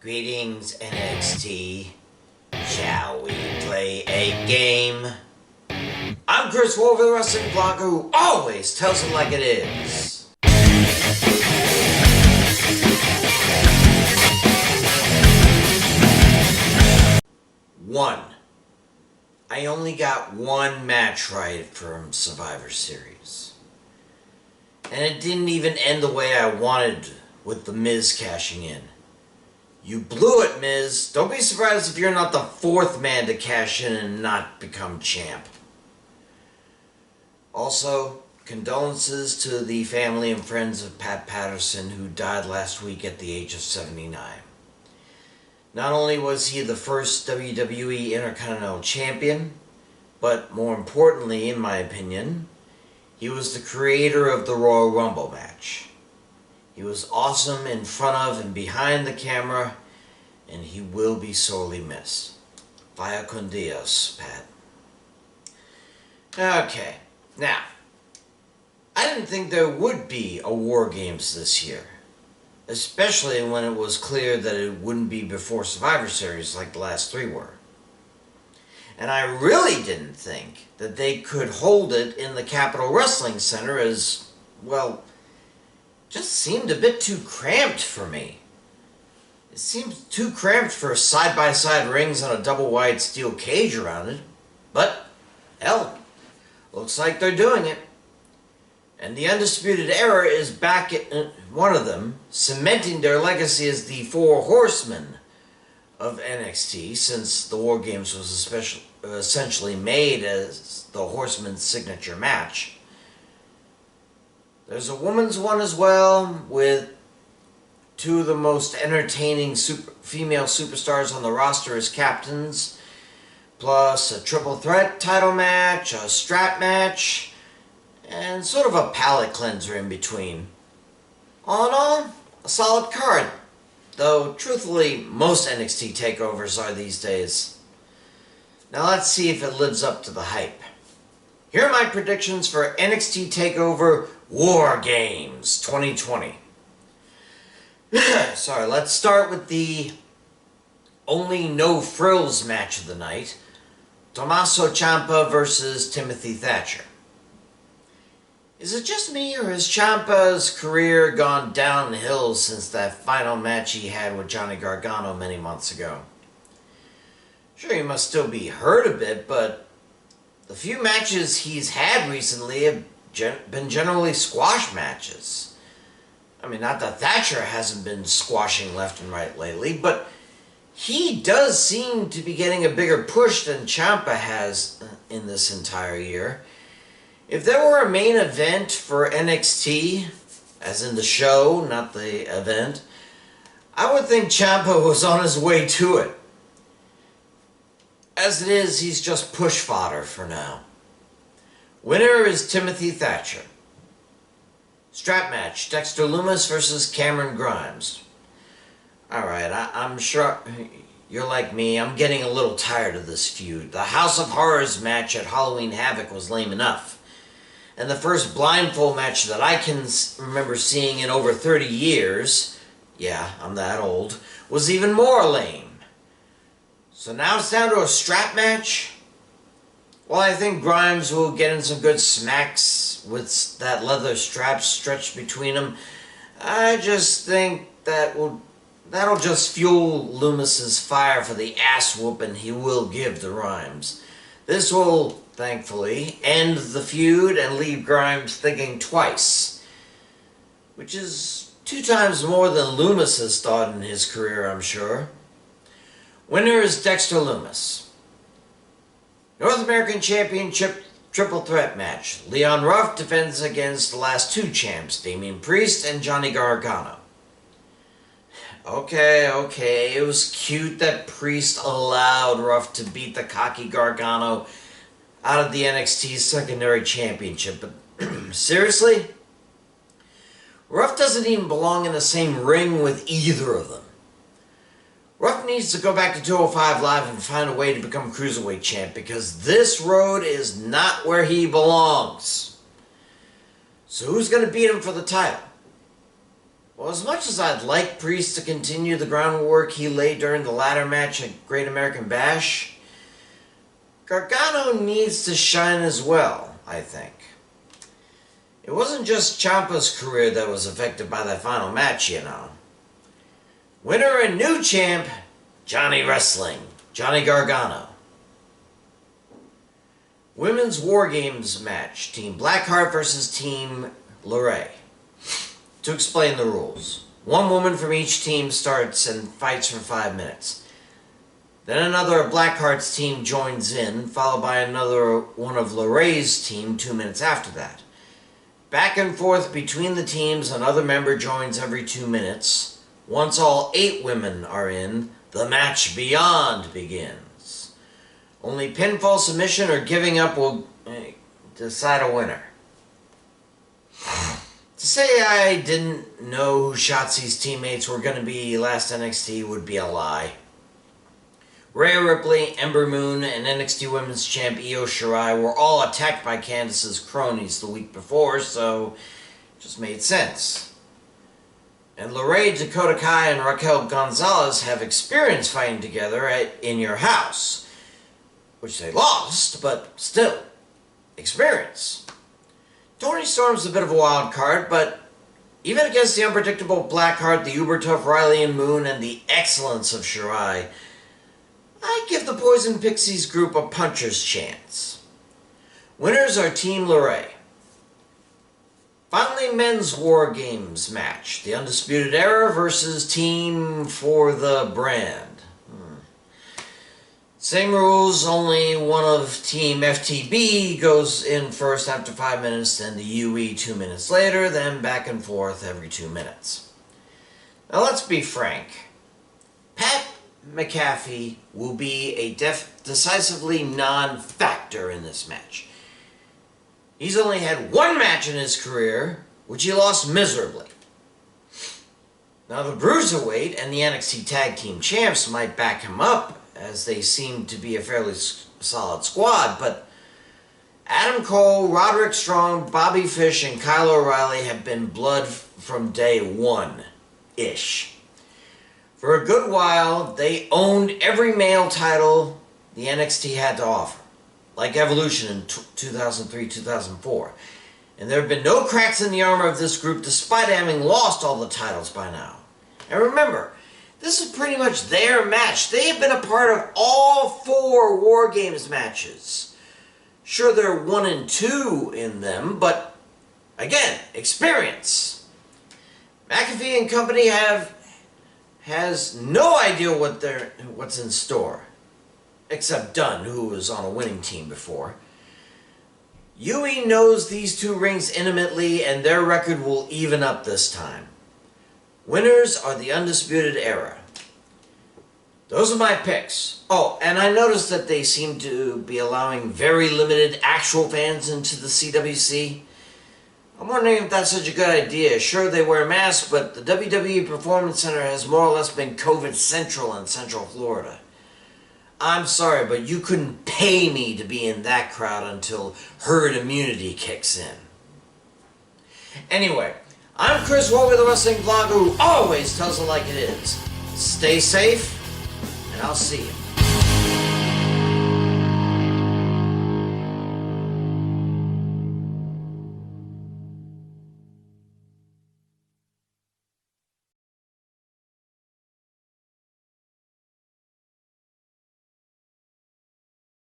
Greetings, NXT. Shall we play a game? I'm Chris Wolvie, the wrestling blogger who always tells it like it is. One. I only got one match right from Survivor Series. And it didn't even end the way I wanted with The Miz cashing in. You blew it, Miz. Don't be surprised if you're not the fourth man to cash in and not become champ. Also, condolences to the family and friends of Pat Patterson, who died last week at the age of 79. Not only was he the first WWE Intercontinental Champion, but more importantly, in my opinion, he was the creator of the Royal Rumble match. He was awesome in front of and behind the camera, and he will be sorely missed. Vaya con Dios, Pat. Okay, now, I didn't think there would be a War Games this year, especially when it was clear that it wouldn't be before Survivor Series like the last three were. And I really didn't think that they could hold it in the Capitol Wrestling Center as, well, just seemed a bit too cramped for me. It seemed too cramped for side-by-side rings on a double-wide steel cage around it. But, hell, looks like they're doing it. And the Undisputed Era is back at one of them, cementing their legacy as the Four Horsemen of NXT, since the War Games was essentially made as the Horsemen's signature match. There's a women's one as well, with two of the most entertaining female superstars on the roster as captains, plus a triple threat title match, a strap match, and sort of a palate cleanser in between. All in all, a solid card, though truthfully most NXT takeovers are these days. Now let's see if it lives up to the hype. Here are my predictions for NXT TakeOver War Games 2020. Sorry, let's start with the only no-frills match of the night. Tommaso Ciampa versus Timothy Thatcher. Is it just me, or has Ciampa's career gone downhill since that final match he had with Johnny Gargano many months ago? Sure, he must still be hurt a bit, but the few matches he's had recently have been generally squash matches. I mean, not that Thatcher hasn't been squashing left and right lately, but he does seem to be getting a bigger push than Ciampa has in this entire year. If there were a main event for NXT, as in the show, not the event, I would think Ciampa was on his way to it. As it is, he's just push fodder for now. Winner is Timothy Thatcher. Strap match, Dexter Lumis versus Cameron Grimes. Alright, I'm sure you're like me, I'm getting a little tired of this feud. The House of Horrors match at Halloween Havoc was lame enough. And the first blindfold match that I can remember seeing in over 30 years, yeah, I'm that old, was even more lame. So now it's down to a strap match? Well, I think Grimes will get in some good smacks with that leather strap stretched between them. I just think that'll just fuel Loomis's fire for the ass whooping he will give to Grimes. This will, thankfully, end the feud and leave Grimes thinking twice, which is 2 times more than Loomis has thought in his career, I'm sure. Winner is Dexter Lumis. North American Championship Triple Threat match. Leon Ruff defends against the last 2 champs, Damian Priest and Johnny Gargano. Okay, it was cute that Priest allowed Ruff to beat the cocky Gargano out of the NXT secondary championship, but seriously? Ruff doesn't even belong in the same ring with either of them. Ruff needs to go back to 205 Live and find a way to become Cruiserweight champ, because this road is not where he belongs. So who's going to beat him for the title? Well, as much as I'd like Priest to continue the groundwork he laid during the ladder match at Great American Bash, Gargano needs to shine as well, I think. It wasn't just Ciampa's career that was affected by that final match, you know. Winner and new champ, Johnny Wrestling, Johnny Gargano. Women's War Games match, Team Blackheart versus Team LeRae. To explain the rules, one woman from each team starts and fights for 5 minutes. Then another of Blackheart's team joins in, followed by another one of LeRae's team 2 minutes after that. Back and forth between the teams, another member joins every 2 minutes. Once all 8 women are in, the match beyond begins. Only pinfall, submission, or giving up will decide a winner. To say I didn't know who Shotzi's teammates were going to be last NXT would be a lie. Rhea Ripley, Ember Moon, and NXT Women's Champ Io Shirai were all attacked by Candice's cronies the week before, so it just made sense. And LeRae, Dakota Kai, and Raquel Gonzalez have experience fighting together at In Your House, which they lost, but still, experience. Toni Storm's a bit of a wild card, but even against the unpredictable Blackheart, the uber-tough Riley and Moon, and the excellence of Shirai, I give the Poison Pixies group a puncher's chance. Winners are Team LeRae. Finally, men's War Games match. The Undisputed Era versus Team for the Brand. Same rules, only one of Team FTB goes in first after 5 minutes, then the UE 2 minutes later, then back and forth every 2 minutes. Now let's be frank. Pat McAfee will be a decisively non-factor in this match. He's only had 1 match in his career, which he lost miserably. Now the Bruiserweight and the NXT Tag Team Champs might back him up, as they seem to be a fairly solid squad, but Adam Cole, Roderick Strong, Bobby Fish, and Kyle O'Reilly have been blood from day one-ish. For a good while, they owned every male title the NXT had to offer, like Evolution in 2003-2004. And there have been no cracks in the armor of this group despite having lost all the titles by now. And remember, this is pretty much their match. They have been a part of all 4 War Games matches. Sure, they're 1 and 2 in them, but again, experience. McAfee and company has no idea what's in store, except Dunn, who was on a winning team before. Yui knows these 2 rings intimately, and their record will even up this time. Winners are the Undisputed Era. Those are my picks. Oh, and I noticed that they seem to be allowing very limited actual fans into the CWC. I'm wondering if that's such a good idea. Sure, they wear masks, but the WWE Performance Center has more or less been COVID central in Central Florida. I'm sorry, but you couldn't pay me to be in that crowd until herd immunity kicks in. Anyway, I'm Chris Wolvie, the wrestling vlogger who always tells it like it is. Stay safe, and I'll see you.